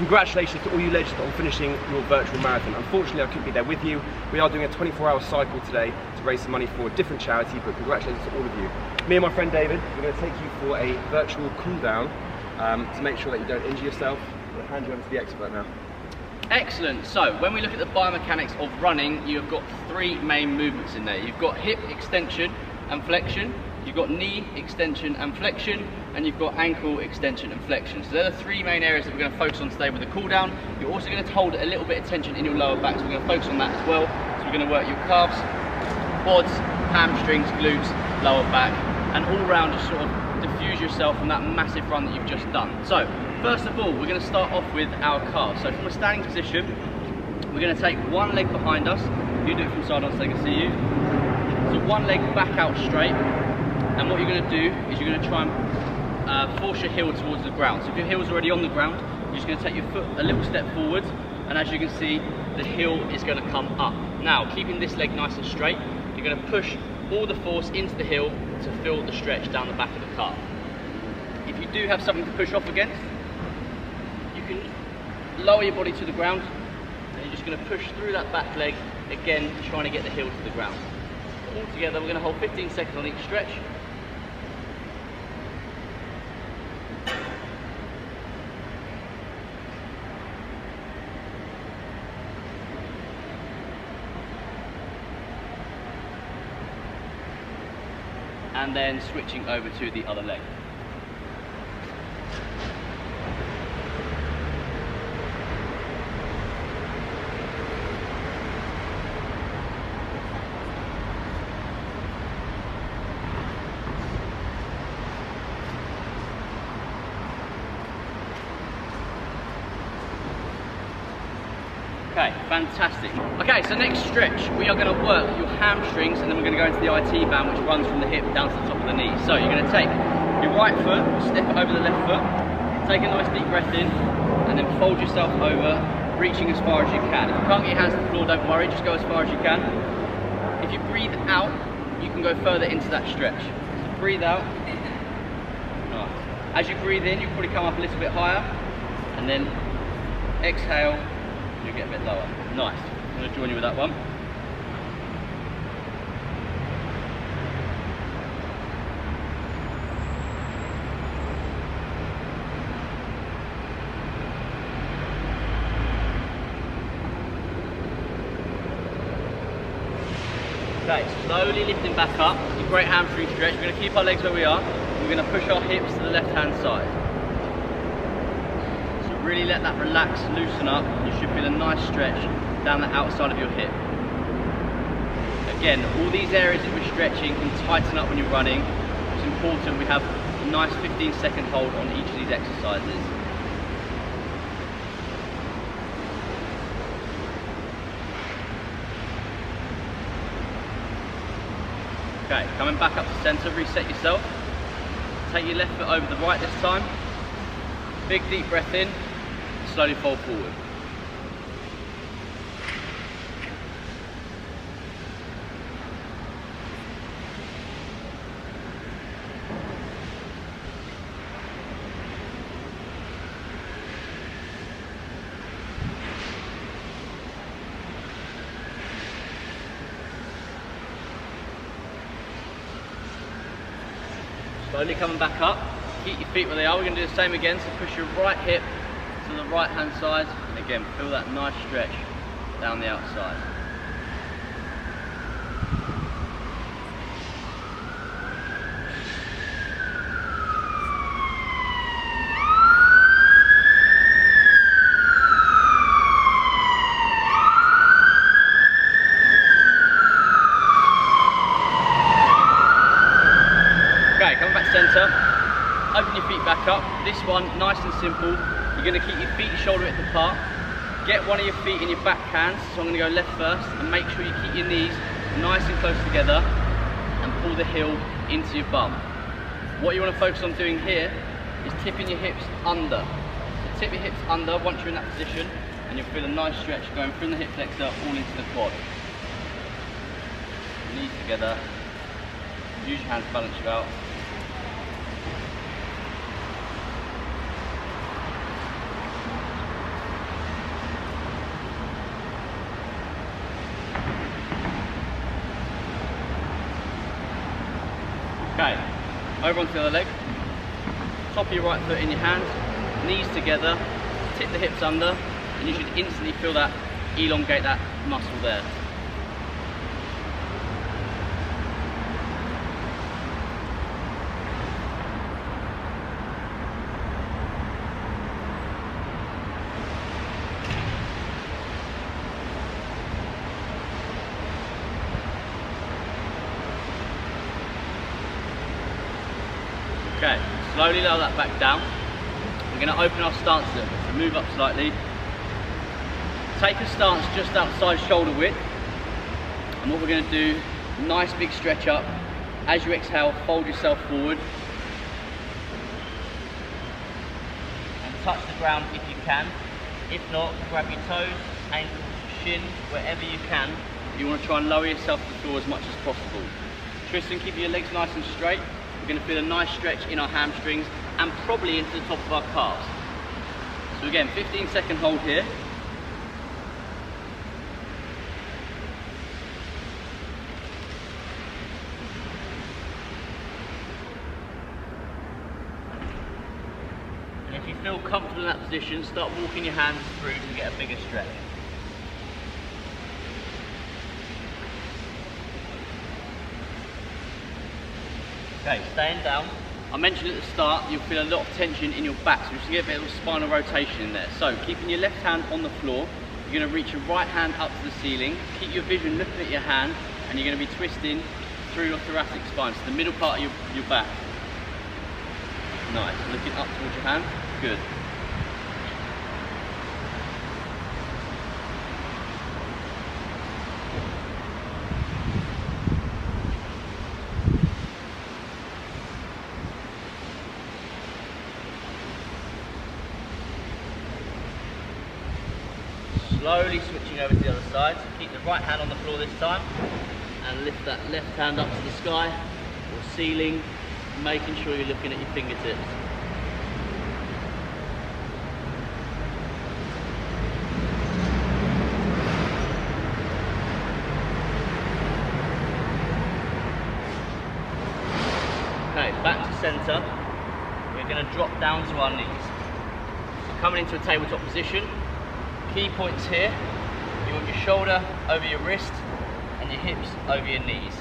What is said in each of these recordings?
Congratulations to all you legends on finishing your virtual marathon. Unfortunately, I couldn't be there with you. We are doing a 24-hour cycle today to raise some money for a different charity, but congratulations to all of you. Me and my friend David, we're going to take you for a virtual cool down to make sure that you don't injure yourself. We'll hand you over to the expert now. Excellent. So when we look at the biomechanics of running, you've got three main movements in there. You've got hip extension and flexion, you've got knee extension and flexion, and you've got ankle extension and flexion. So they're the three main areas that we're going to focus on today with the cool down. You're also going to hold a little bit of tension in your lower back, so we're going to focus on that as well. So we're going to work your calves, quads, hamstrings, glutes, lower back, and all round just sort of diffuse yourself from that massive run that you've just done. So first of all, we're going to start off with our calves. So from a standing position, we're going to take one leg behind us. You do it from side on so they can see you. So one leg back out straight, and what you're going to do is you're going to try and force your heel towards the ground. So if your heel's already on the ground, you're just going to take your foot a little step forward, and as you can see, the heel is going to come up. Now, keeping this leg nice and straight, you're going to push all the force into the heel to feel the stretch down the back of the calf. If you do have something to push off against, you can lower your body to the ground, and you're just going to push through that back leg, again trying to get the heel to the ground. All together, we're going to hold 15 seconds on each stretch. And then switching over to the other leg. Okay, fantastic. Okay, so next stretch, we are going to work your hamstrings, and then we're going to go into the IT band, which runs from the hip down to the top of the knee. So you're going to take your right foot, step it over the left foot, take a nice deep breath in, and then fold yourself over, reaching as far as you can. If you can't get your hands to the floor, don't worry, just go as far as you can. If you breathe out, you can go further into that stretch. So breathe out. Nice. As you breathe in, you probably come up a little bit higher, and then exhale. You'll get a bit lower. Nice. I'm going to join you with that one. Okay, slowly lifting back up. It's a great hamstring stretch. We're going to keep our legs where we are. We're going to push our hips to the left-hand side. Really let that relax, loosen up. You should feel a nice stretch down the outside of your hip. Again, all these areas that we're stretching can tighten up when you're running. It's important we have a nice 15-second hold on each of these exercises. Okay, coming back up to center, reset yourself. Take your left foot over the right this time. Big deep breath in. Slowly fold forward. Slowly coming back up. Keep your feet where they are. We're going to do the same again. So push your right hip to the right hand side, and again feel that nice stretch down the outside. Okay, coming back to centre, open your feet back up. This one, nice and simple. You're going to keep your feet shoulder width apart. Get one of your feet in your back hands, so I'm going to go left first, and make sure you keep your knees nice and close together and pull the heel into your bum. What you want to focus on doing here is tipping your hips under. So tip your hips under once you're in that position, and you'll feel a nice stretch going from the hip flexor all into the quad. Knees together, use your hands to balance you out. Okay, over onto the other leg. Top of your right foot in your hand, knees together, tip the hips under, and you should instantly feel that elongate that muscle there. Okay, slowly lower that back down. We're going to open our stance a little bit, so move up slightly. Take a stance just outside shoulder width. And what we're going to do, nice big stretch up. As you exhale, fold yourself forward. And touch the ground if you can. If not, grab your toes, ankles, shin, wherever you can. You want to try and lower yourself to the floor as much as possible. Tristan, keep your legs nice and straight. We're going to feel a nice stretch in our hamstrings and probably into the top of our calves. So again, 15-second hold here. And if you feel comfortable in that position, start walking your hands through to get a bigger stretch. Okay, staying down. I mentioned at the start, you'll feel a lot of tension in your back, so you should get a bit of a spinal rotation in there. So, keeping your left hand on the floor, you're going to reach your right hand up to the ceiling, keep your vision looking at your hand, and you're going to be twisting through your thoracic spine, so the middle part of your back. Nice, looking up towards your hand, good. Slowly switching over to the other side, so keep the right hand on the floor this time and lift that left hand up to the sky or ceiling, making sure you're looking at your fingertips. Okay, back to centre. We're going to drop down to our knees. So coming into a tabletop position. Key points here, you want your shoulder over your wrist and your hips over your knees.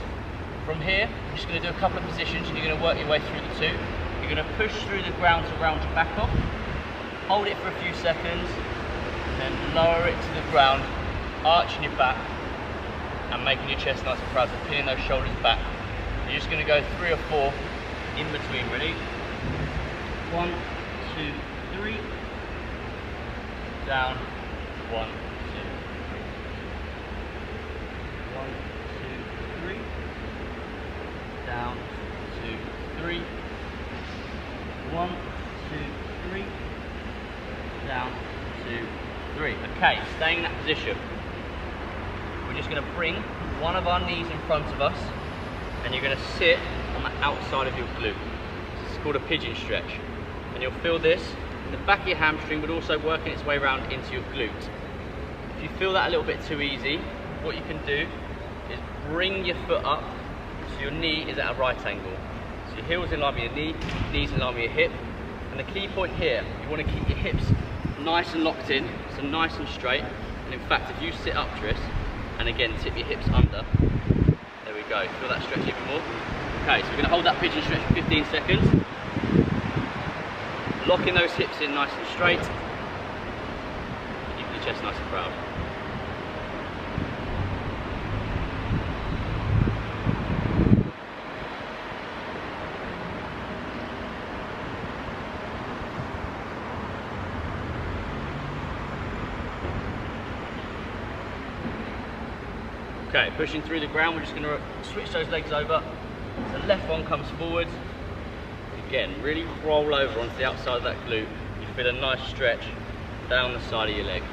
From here, we're just going to do a couple of positions and you're going to work your way through the two. You're going to push through the ground to round your back off, hold it for a few seconds, then lower it to the ground, arching your back and making your chest nice and proud, so pinning those shoulders back. You're just going to go 3 or 4 in between, ready? 1, 2, 3, down. 1, 2, 3. 1, 2, 3. Down, 2, 3. 1, 2, 3. Down, 2, 3. Okay, staying in that position. We're just going to bring one of our knees in front of us and you're going to sit on the outside of your glute. This is called a pigeon stretch. And you'll feel this in the back of your hamstring, but also working its way around into your glute. If you feel that a little bit too easy, what you can do is bring your foot up so your knee is at a right angle. So your heel's in line with your knee, knees in line with your hip. And the key point here, you want to keep your hips nice and locked in, so nice and straight. And in fact, if you sit up, Tris, and again tip your hips under, there we go, feel that stretch even more. Okay, so we're going to hold that pigeon stretch for 15 seconds. Locking those hips in nice and straight. Keeping your chest nice and proud. Okay, pushing through the ground, we're just going to switch those legs over. The left one comes forward. Again, really roll over onto the outside of that glute. You feel a nice stretch down the side of your leg.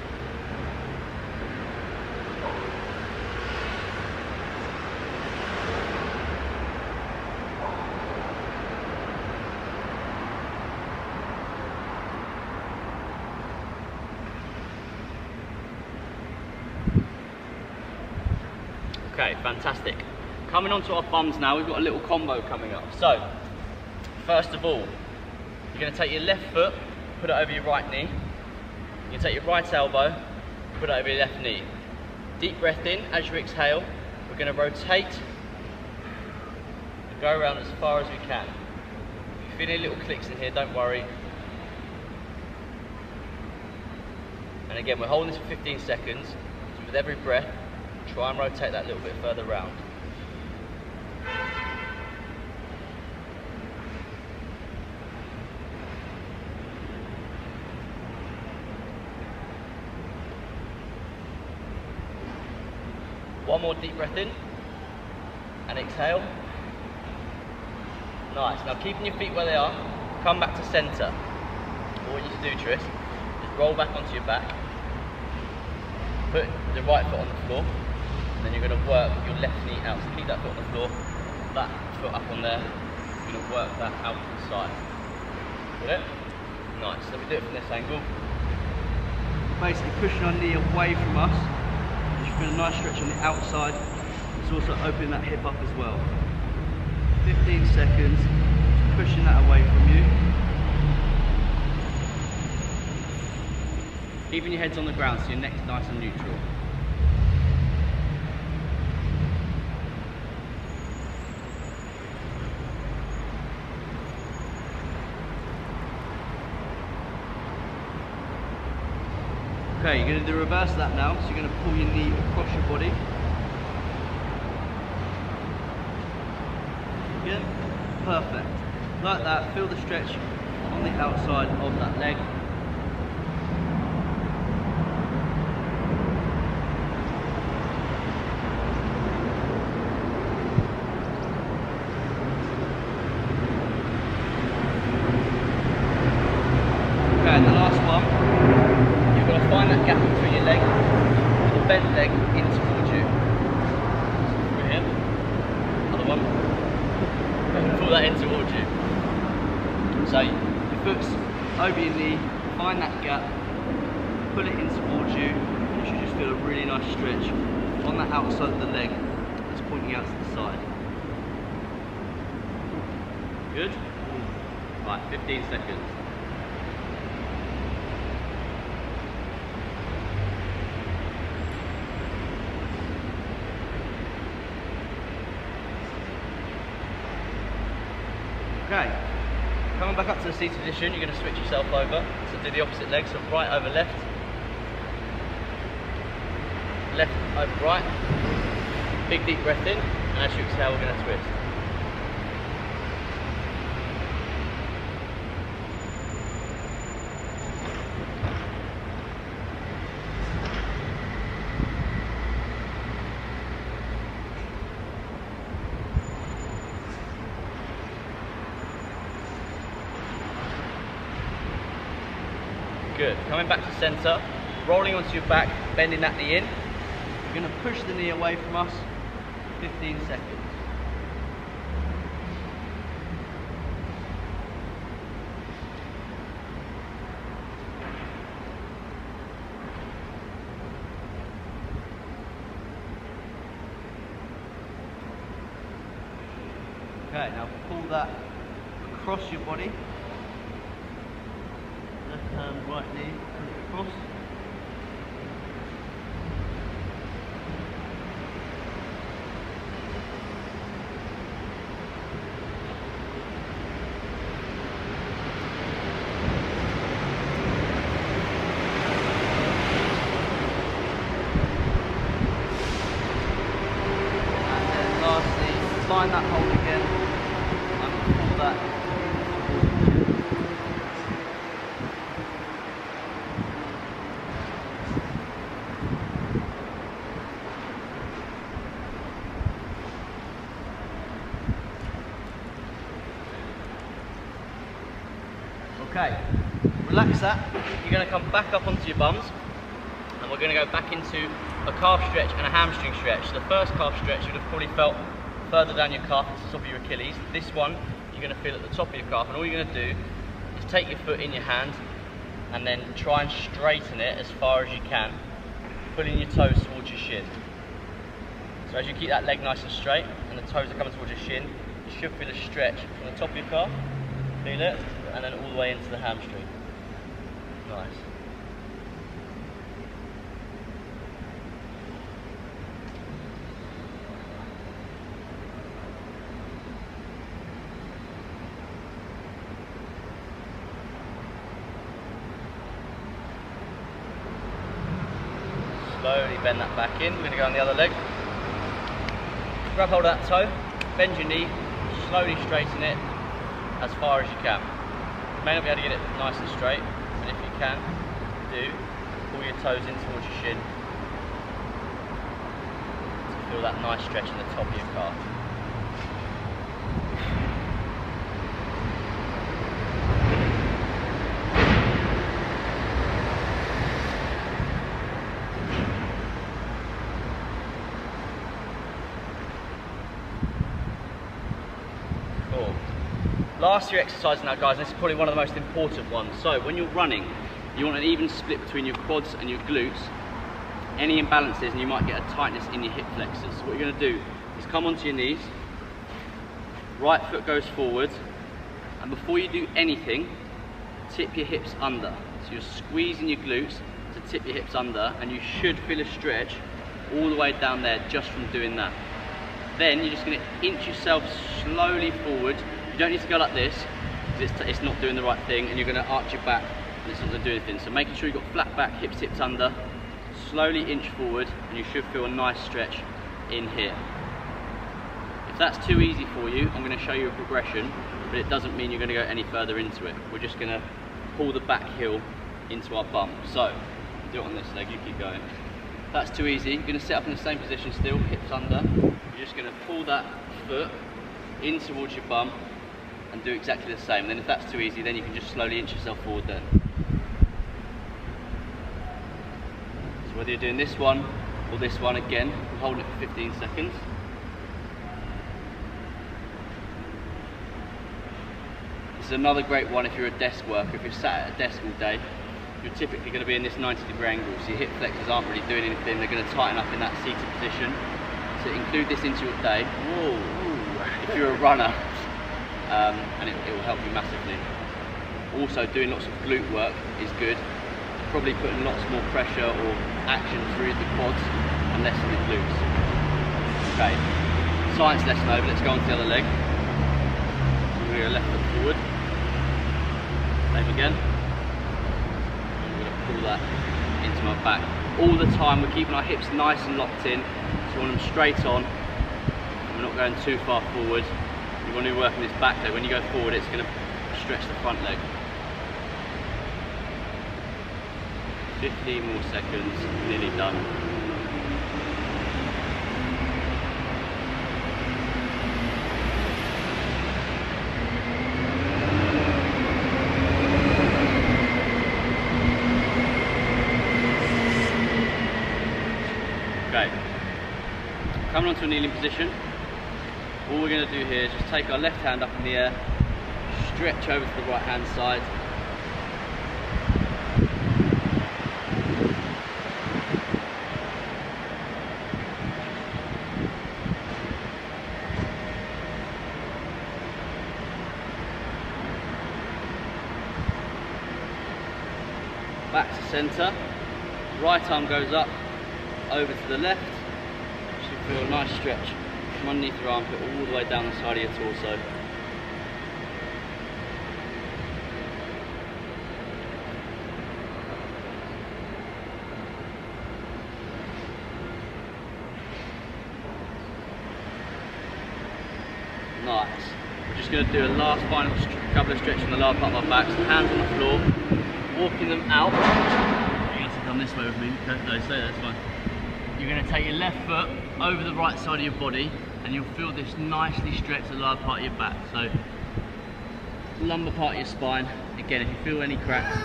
Okay, fantastic. coming onto our bums now, we've got a little combo coming up. So, first of all, you're going to take your left foot, put it over your right knee. You're going to take your right elbow, put it over your left knee. Deep breath in. As you exhale, we're going to rotate and go around as far as we can. If you feel any little clicks in here, don't worry. And again, we're holding this for 15 seconds. So with every breath, try and rotate that a little bit further round. One more deep breath in and exhale. Nice. Now keeping your feet where they are, come back to centre. What you need to do, Tris, is roll back onto your back, put the right foot on the floor, and then you're going to work your left knee out. So keep that foot on the floor, that foot up on there. You're going to work that out to the side. Got it? Nice. Let me do it from this angle. Basically pushing our knee away from us. Feel a nice stretch on the outside. It's also opening that hip up as well. 15 seconds, pushing that away from you. Keeping your heads on the ground so your neck's nice and neutral. Okay, you're going to do the reverse of that now, so you're going to pull your knee across your body. Yeah, perfect. Like that, feel the stretch on the outside of that leg. Okay, and the last one. Find that gap between your leg and the bent leg in towards you. Through here. Other one. Pull that in towards you. So your foot's over your knee, find that gap, pull it in towards you, and you should just feel a really nice stretch on that outside of the leg that's pointing out to the side. Good? Right, 15 seconds. Okay, coming back up to the seated position, you're going to switch yourself over, so do the opposite leg, so right over left, left over right, big deep breath in, and as you exhale we're going to twist. Good. Coming back to centre, rolling onto your back, bending that knee in. You're going to push the knee away from us, 15 seconds. Okay, now pull that across your body. Left hand, right knee, pull it across. And then lastly, find that hold again and pull that. Okay, relax that. You're going to come back up onto your bums and we're going to go back into a calf stretch and a hamstring stretch. The first calf stretch you'd have probably felt further down your calf to the top of your Achilles. This one you're going to feel at the top of your calf, and all you're going to do is take your foot in your hand and then try and straighten it as far as you can, pulling your toes towards your shin. So So as you keep that leg nice and straight and the toes are coming towards your shin, you should feel a stretch from the top of your calf, feel it, and then all the way into the hamstring. Nice. Slowly bend that back in. We're going to go on the other leg. Grab hold of that toe, bend your knee, slowly straighten it as far as you can. You may not be able to get it nice and straight, but if you can, pull your toes in towards your shin to feel that nice stretch in the top of your calf. Last few exercises now, guys, and this is probably one of the most important ones. So when you're running, you want an even split between your quads and your glutes. Any imbalances and you might get a tightness in your hip flexors. So what you're going to do is come onto your knees, right foot goes forward, and before you do anything, tip your hips under. So you're squeezing your glutes to tip your hips under, and you should feel a stretch all the way down there just from doing that. Then you're just going to inch yourself slowly forward. You don't need to go like this, because it's not doing the right thing, and you're going to arch your back and it's not going to do anything. So making sure you've got flat back, hips tipped under, slowly inch forward, and you should feel a nice stretch in here. If that's too easy for you, I'm going to show you a progression, but it doesn't mean you're going to go any further into it. We're just going to pull the back heel into our bum. So, do it on this leg, you keep going. If that's too easy, you're going to sit up in the same position still, hips under. You're just going to pull that foot in towards your bum, and do exactly the same. And then if that's too easy, then you can just slowly inch yourself forward then. So whether you're doing this one or this one, again, we're holding it for 15 seconds. This is another great one if you're a desk worker. If you're sat at a desk all day, you're typically going to be in this 90-degree angle, so your hip flexors aren't really doing anything. They're going to tighten up in that seated position. So include this into your day. Whoa. If you're a runner, and it will help you massively. Also, doing lots of glute work is good. Probably putting lots more pressure or action through the quads and less in the glutes. Okay, science lesson over. Let's go on to the other leg. We're going to go left foot forward. Same again. And we're going to pull that into my back. All the time we're keeping our hips nice and locked in. So we want them straight on. We're not going too far forward. You want to be working this back leg. When you go forward, it's going to stretch the front leg. 15 more seconds, nearly done. Okay, coming onto a kneeling position. All we're going to do here is just take our left hand up in the air, stretch over to the right hand side. Back to centre, right arm goes up, over to the left. You should feel a nice stretch from underneath your armpit all the way down the side of your torso. Nice. We're just going to do a last final couple of stretches on the lower part of our backs, hands on the floor, walking them out. You have to come this way with me. No, stay there, it's fine. You're going to take your left foot over the right side of your body, and you'll feel this nicely stretch the lower part of your back. So, lumbar part of your spine. Again, if you feel any cracks,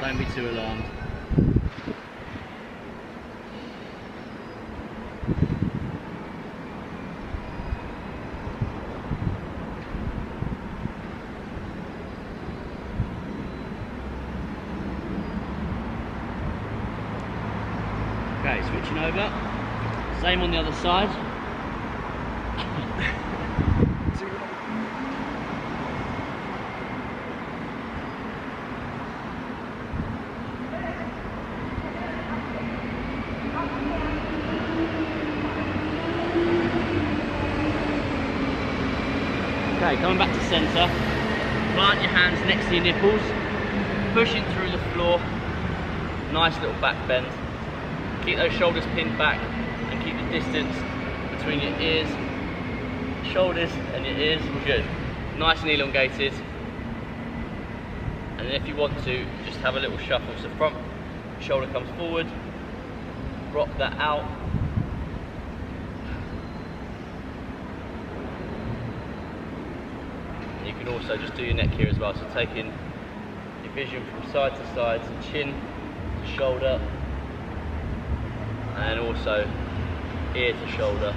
don't be too alarmed. Okay, switching over. Same on the other side. Okay, coming back to centre, plant your hands next to your nipples, pushing through the floor, nice little back bend. Keep those shoulders pinned back and keep the distance between your ears, shoulders and your ears, good. Nice and elongated. And then if you want to, just have a little shuffle. So front shoulder comes forward, rock that out. You can also just do your neck here as well, so taking your vision from side to side, so chin to shoulder, and also ear to shoulder.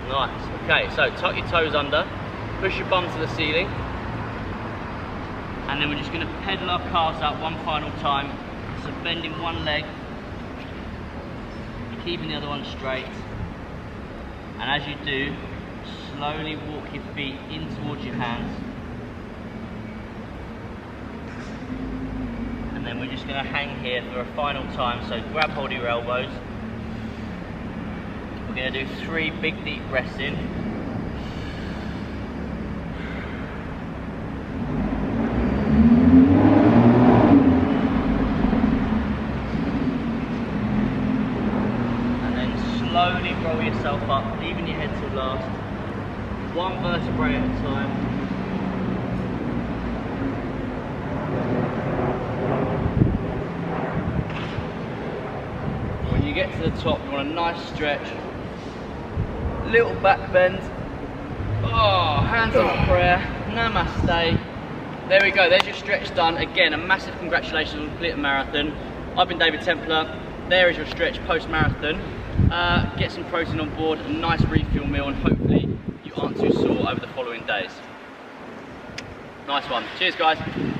Nice. Okay, so tuck your toes under, push your bum to the ceiling, and then we're just going to pedal our calves out one final time. So bending one leg, keeping the other one straight. And as you do, slowly walk your feet in towards your hands. And then we're just going to hang here for a final time. So grab hold of your elbows. We're going to do 3 big deep breaths in. Slowly roll yourself up, leaving your head till last. 1 vertebrae at a time. When you get to the top, you want a nice stretch. Little back bend. Oh, hands on prayer. Namaste. There we go, there's your stretch done. Again, a massive congratulations on completing a marathon. I've been David Templar. There is your stretch post-marathon. Get some protein on board, a nice refuel meal, and hopefully you aren't too sore over the following days. Nice one. Cheers, guys.